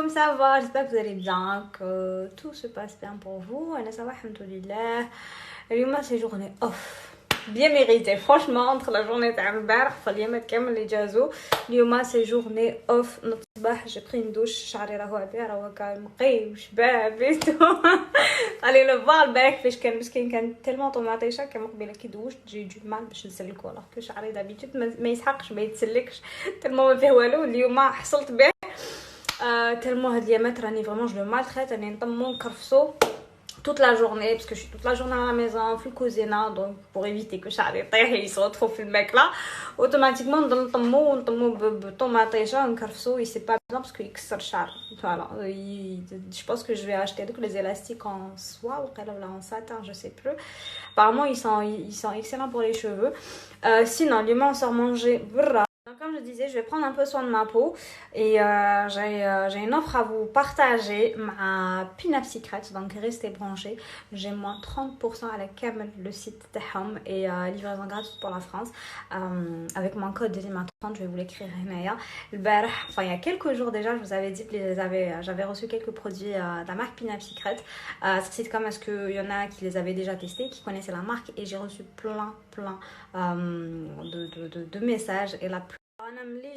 عليكم ça va, j'espère que vous allez bien, que tout se passe bien pour vous. أنا ça va alhamdoulilah. اليوم c'est journée off bien méritée franchement entre la journée تاع البارح فاليومات كامل اللي جازو. اليوم c'est journée off. نض الصباح j'ai pris une douche, شعري راهو عبيه راهو كان نقي وشباب بيتو. علي لو فوا البارح كيفاش كان مسكين كان تالمون طوماطيشه كان قبيله كي دوش تجي دو مال باش نسلكو الوغ كو شعري دابيتود ما يسحقش ما يتسلكش تالمون ما فيه والو. اليوم حصلت به tellement هاد اليامات راني فريمون جو مالتريت راني نطمو نكرفصو toute la journée parce que je suis toute la journée à la maison في الكوزينه donc pour éviter que شعري يطيح يصرفو في الماكله اوتوماتيكمون نطمو بطوماطيشه نكرفصو يسي با بيان باسكو يكسر الشعر. فوالا je pense que je vais acheter donc les élastiques en soie ou en satin je sais plus. Apparemment ils sont excellents pour les cheveux. Sinon le on sort manger. Donc, comme je disais, je vais prendre un peu soin de ma peau et j'ai une offre à vous partager, ma Pin-Up Secret, donc restez branchés. J'ai moins 30% à la Camel, le site Taham et livraison gratuite pour la France. Avec mon code DELIMA30, je vais vous l'écrire enfin il y a quelques jours déjà, je vous avais dit que j'avais reçu quelques produits de la marque Pin-Up Secret. C'est comme est-ce qu'il y en a qui les avaient déjà testés, qui connaissaient la marque et j'ai reçu plein de messages et la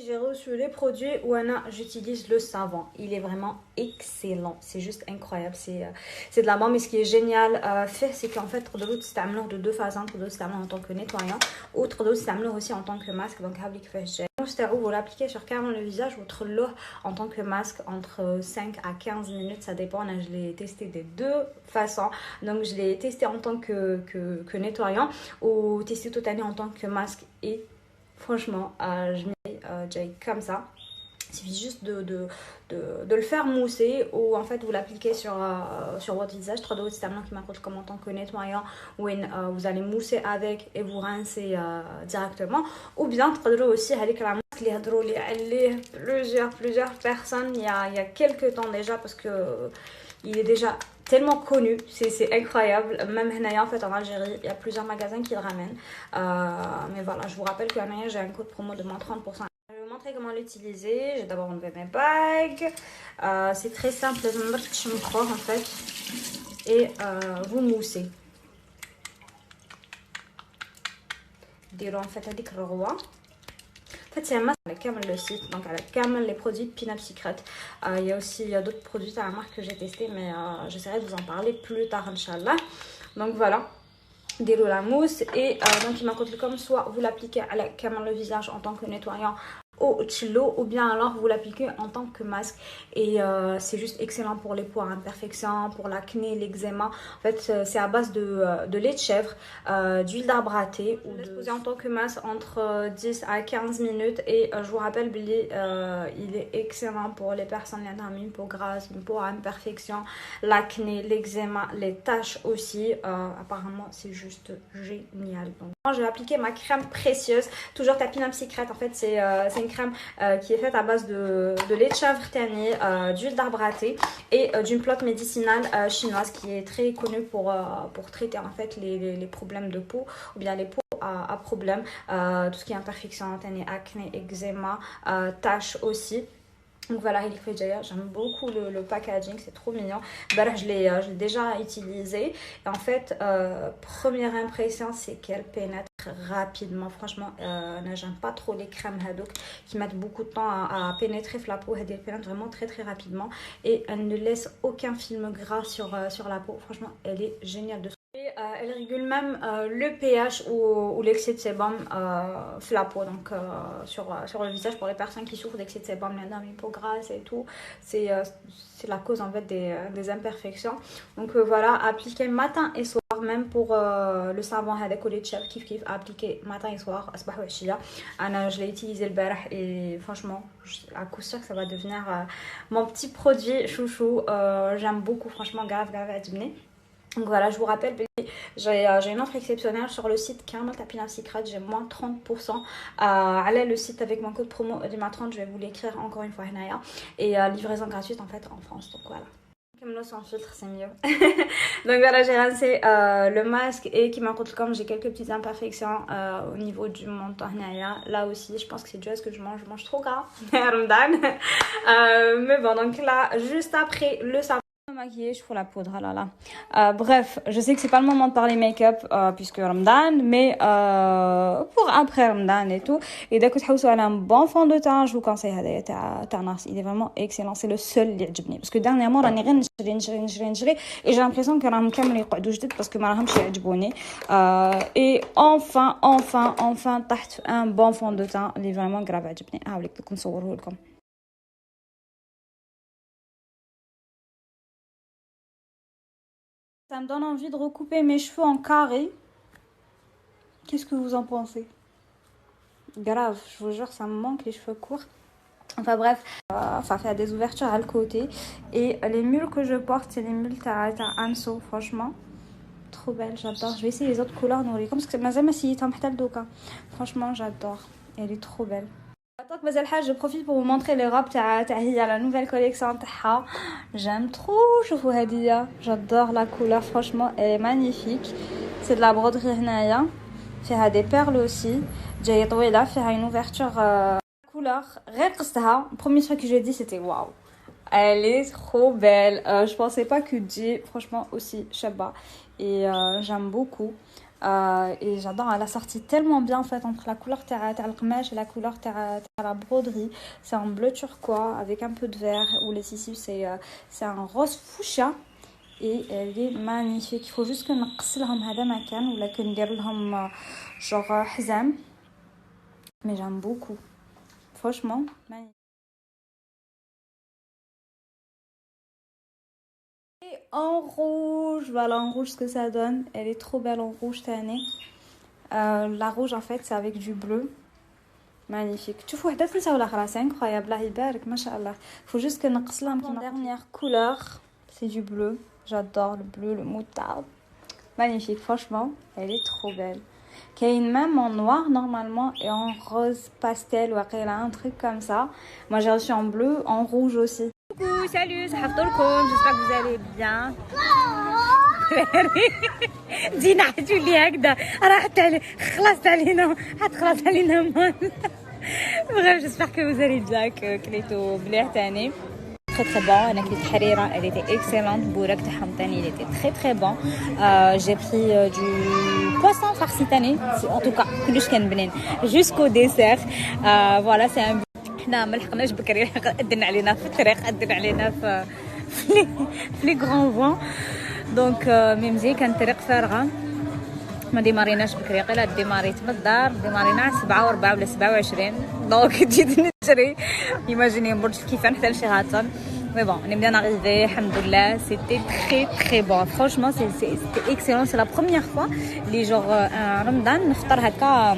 j'ai reçu les produits où j'utilise le savon. Il est vraiment excellent. C'est juste incroyable. C'est de la bombe. Mais ce qui est génial c'est qu'en fait, c'est de deux façons. C'est en tant que nettoyant. Autre c'est aussi en tant que masque. Donc, vous l'appliquez sur carrément le visage. Votre l'eau en tant que masque entre 5 à 15 minutes. Ça dépend. Je l'ai testé des deux façons. Donc, je l'ai testé en tant que nettoyant ou testé toute l'année en tant que masque. Et franchement, je mets comme ça. Il suffit juste de le faire mousser ou en fait vous l'appliquez sur votre visage. C'est un qui m'approche comme en tant que nettoyant où vous allez mousser avec et vous rincez directement. Ou bien aussi avec la masque plusieurs personnes il y a quelques temps déjà parce que il est déjà tellement connu, c'est incroyable. Même en fait en Algérie, il y a plusieurs magasins qui le ramènent. Mais voilà, je vous rappelle qu'en Algérie, j'ai un code promo de moins 30%. Je vais vous montrer comment l'utiliser. J'ai d'abord enlevé mes bagues. C'est très simple, en fait. Et vous moussez. En fait avec le roi. En fait, c'est un masque avec le site, donc avec les produits de Pin-Up Secret. Il y a d'autres produits à la marque que j'ai testé, mais j'essaierai de vous en parler plus tard, Inch'Allah. Donc voilà, déroule la mousse et donc il m'a coûté comme soit vous l'appliquez à le visage en tant que nettoyant au chilo ou bien alors vous l'appliquez en tant que masque et c'est juste excellent pour les points imperfections, pour l'acné, l'eczéma. En fait c'est à base de lait de chèvre, d'huile d'arbre à thé ou de en tant que masque entre 10 à 15 minutes et je vous rappelle il est excellent pour les personnes qui ont une peau grasse, une peau à imperfection, l'acné, l'eczéma, les taches aussi. Apparemment c'est juste génial. Donc je vais appliquer ma crème précieuse, toujours ta Pin-Up Secret. En fait c'est une crème qui est faite à base de lait de chèvre tanné, d'huile d'arbre à thé et d'une plante médicinale chinoise qui est très connue pour traiter en fait les problèmes de peau ou bien les peaux à problème, tout ce qui est imperfection, tanné, acné, eczéma, taches aussi. Donc voilà, il fait déjà, j'aime beaucoup le packaging, c'est trop mignon. Je l'ai déjà utilisé. Et en fait, première impression, c'est qu'elle pénètre rapidement. Franchement, j'aime pas trop les crèmes Hadouk qui mettent beaucoup de temps à pénétrer la peau. Elle pénètre vraiment très rapidement et elle ne laisse aucun film gras sur la peau. Franchement, elle est géniale de et elle régule même le pH ou l'excès de sébum sur la peau, donc sur le visage pour les personnes qui souffrent d'excès de sébum, une peau grasse et tout. C'est la cause en fait des imperfections. Donc voilà, appliquez matin et soir, même pour le savon avec le lait de chèvre kif appliquer matin et soir. Je l'ai utilisé le barah et franchement à coup sûr que ça va devenir mon petit produit chouchou. J'aime beaucoup, franchement grave à dîner. Donc voilà, je vous rappelle, j'ai une offre exceptionnelle sur le site Pin-Up Secret, j'ai moins 30%. Allez le site avec mon code promo DELIMA30, je vais vous l'écrire encore une fois, et livraison gratuite en fait en France. Donc voilà. Comme sans filtre, c'est mieux. Donc voilà, j'ai rincé le masque et qui m'a coûté comme j'ai quelques petites imperfections au niveau du menton. Là aussi, je pense que c'est dû à ce que je mange trop gras. Ramadan. Mais bon, donc là, juste après le savon. Maquillage pour la poudre, oh là là. Bref, je sais que c'est pas le moment de parler make-up puisque Ramadan, mais pour après Ramadan et tout. Et dès que tu as un bon fond de teint, je vous conseille Nars. Il est vraiment excellent. C'est le seul qui m'aime. Parce que dernièrement, راني غير نشري et j'ai l'impression que راهم كامل يقعدوا جدد parce que ما راهمش يعجبوني. Et enfin تحت un bon fond de teint اللي vraiment grave عجبني. هاوليك دوك نصوره لكم. Ça me donne envie de recouper mes cheveux en carré. Qu'est-ce que vous en pensez? Grave, je vous jure, ça me manque les cheveux courts. Enfin bref, ça fait des ouvertures à le côté. Et les mules que je porte, c'est les mules Anso, franchement. Trop belle, j'adore. Je vais essayer les autres couleurs, parce que ma zama si franchement, j'adore. Elle est trop belle. Je profite pour vous montrer les robes la nouvelle collection. J'aime trop. J'adore la couleur, franchement, elle est magnifique. C'est de la broderie Hnaya. فيها des perles aussi. جايه طويله فيها une ouverture couleur غير قصتها. Premier truc que j'ai dit c'était waouh. Elle est trop belle. Je pensais pas que J franchement aussi Shaba et j'aime beaucoup. Et j'adore, elle a sorti tellement bien en fait entre la couleur تاع القماش et la couleur تاع la broderie. C'est en bleu turquoise avec un peu de vert ou les ici c'est un rose fuchsia et elle est magnifique. Il faut juste que نقص لهم هذا مكان ولا كندير لهم genre حزام. Mais j'aime beaucoup. Franchement, magnifique. Et en rouge, voilà en rouge ce que ça donne. Elle est trop belle en rouge cette année. La rouge en fait c'est avec du bleu. Magnifique. Tu vois, c'est incroyable. Il faut juste que نقص لهم comme dernière couleur. C'est du bleu. J'adore le bleu, le moutarde. Magnifique, franchement, elle est trop belle. Qui a une même en noir normalement et en rose pastel ou un truc comme ça. Moi j'ai reçu en bleu, en rouge aussi. Coucou, salut, j'espère que vous allez bien. دينا حتولي هكذا راحت علي خلصت علينا خلاص علينا bref j'espère que vous allez bien que كليتو مليح تاني. Très bon, انا كليت حريره, elle était excellente. بوراك تاعهم تاني, il était très bon. J'ai pris du poisson farci تاني, en tout cas كلش كان بنين jusqu'au dessert. Voilà, c'est un حنا ما لحقناش بكري, أذن علينا في الطريق, أذن علينا في لي غران فون. دونك ميمزي كان الطريق فارغه, ما ديماريناش بكري, قيلا ديماريت من الدار, ديمارينا على 7:04 ولا 27. دونك جيت نجري, ايماجيني برج كيفان حتى لشي هاتون. Mais bon, on est bien arrivé, alhamdoulilah, c'était très bon. Franchement, c'était excellent. C'est la première fois, les jours Ramadan, نفطر هكا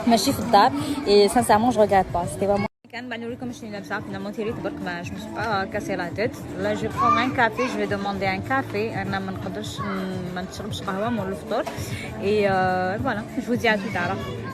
ماشي في الدار. Et sincèrement, je regrette pas. C'était vraiment. كان بعد نوريكم شنو لابسه. Finalement, تيري تبارك ما je me suis pas cassé la tête. Là, je vais prendre un café, je vais demander un café. انا ما نقدرش ما نشربش قهوه مول الفطور. Et voilà, je vous dis à tout à l'heure.